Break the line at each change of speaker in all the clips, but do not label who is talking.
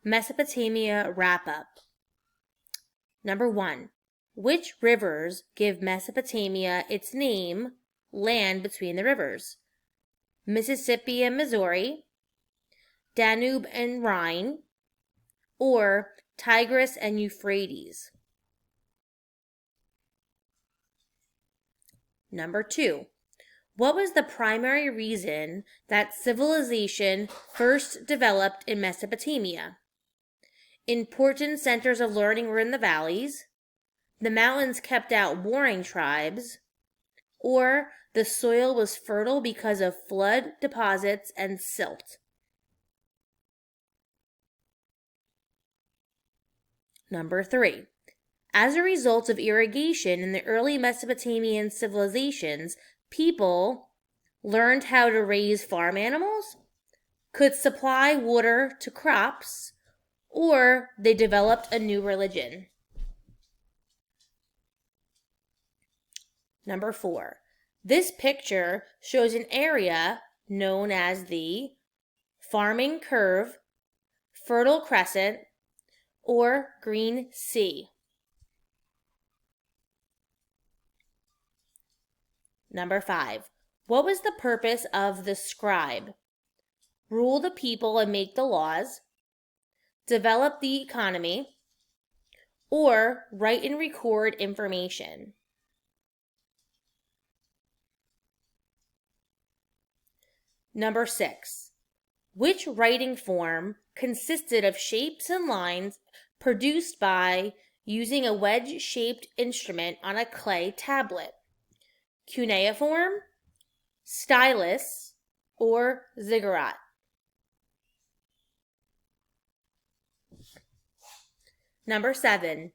Mesopotamia wrap-up. Number 1. Which rivers give Mesopotamia its name, land between the rivers? Mississippi and Missouri, Danube and Rhine, or Tigris and Euphrates? Number 2. What was the primary reason that civilization first developed in Mesopotamia? Important centers of learning were in the valleys, the mountains kept out warring tribes, or the soil was fertile because of flood deposits and silt. Number 3. As a result of irrigation in the early Mesopotamian civilizations, people learned how to raise farm animals, could supply water to crops, or they developed a new religion. Number 4. This picture shows an area known as the Farming Curve, Fertile Crescent, or Green Sea. Number 5. What was the purpose of the scribe? Rule the people and make the laws, develop the economy, or write and record information? Number 6. Which writing form consisted of shapes and lines produced by using a wedge-shaped instrument on a clay tablet? Cuneiform, stylus, or ziggurat? Number 7.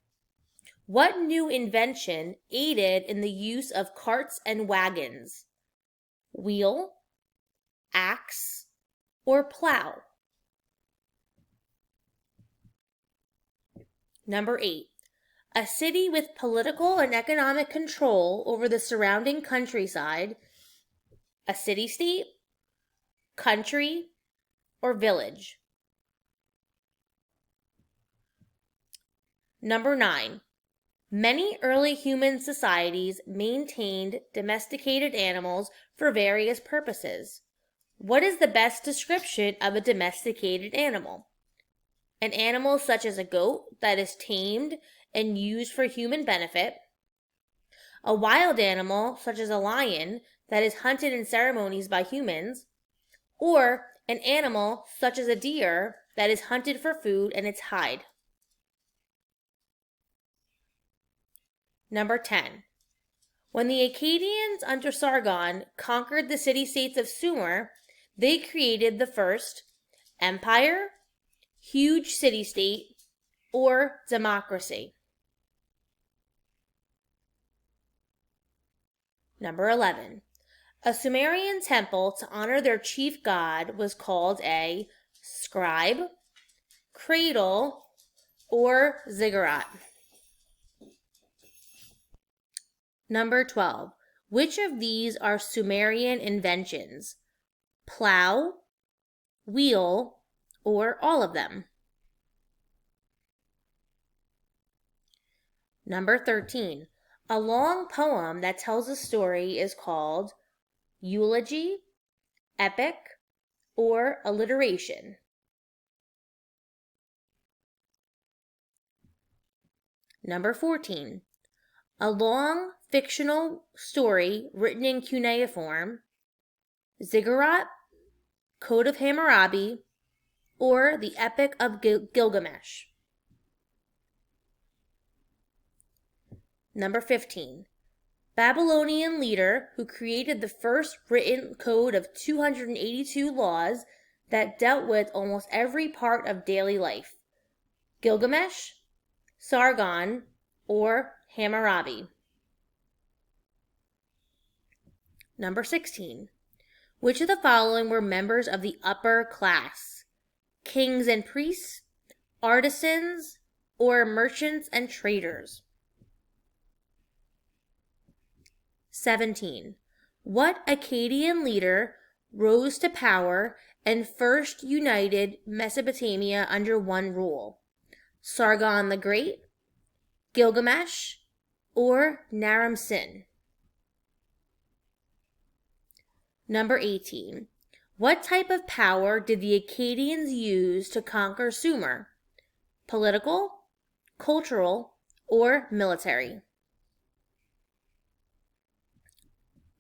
What new invention aided in the use of carts and wagons? Wheel, axe, or plow? Number 8. A city with political and economic control over the surrounding countryside, a city-state, country, or village? Number 9. Many early human societies maintained domesticated animals for various purposes. What is the best description of a domesticated animal? An animal such as a goat that is tamed and used for human benefit, a wild animal such as a lion that is hunted in ceremonies by humans, or an animal such as a deer that is hunted for food and its hide? Number 10. When the Akkadians under Sargon conquered the city-states of Sumer, they created the first empire, huge city-state, or democracy. Number 11. A Sumerian temple to honor their chief god was called a scribe, cradle, or ziggurat. Number 12. Which of these are Sumerian inventions? Plow, wheel, or all of them? Number 13. A long poem that tells a story is called eulogy, epic, or alliteration. Number 14. A long fictional story written in cuneiform, ziggurat, Code of Hammurabi, or the Epic of Gilgamesh. Number 15. Babylonian leader who created the first written code of 282 laws that dealt with almost every part of daily life. Gilgamesh, Sargon, or Hammurabi. Number 16. Which of the following were members of the upper class? Kings and priests, artisans, or merchants and traders? 17. What Akkadian leader rose to power and first united Mesopotamia under one rule? Sargon the Great, Gilgamesh, or Naram-Sin? Number 18. What type of power did the Akkadians use to conquer Sumer? Political, cultural, or military?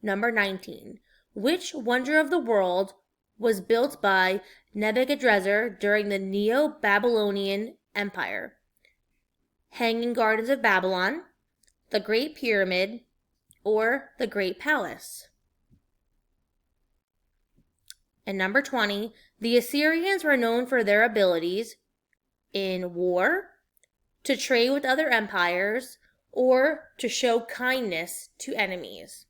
Number 19. Which wonder of the world was built by Nebuchadnezzar during the Neo-Babylonian Empire? Hanging Gardens of Babylon, the Great Pyramid, or the Great Palace? And number 20, the Assyrians were known for their abilities in war, to trade with other empires, or to show kindness to enemies.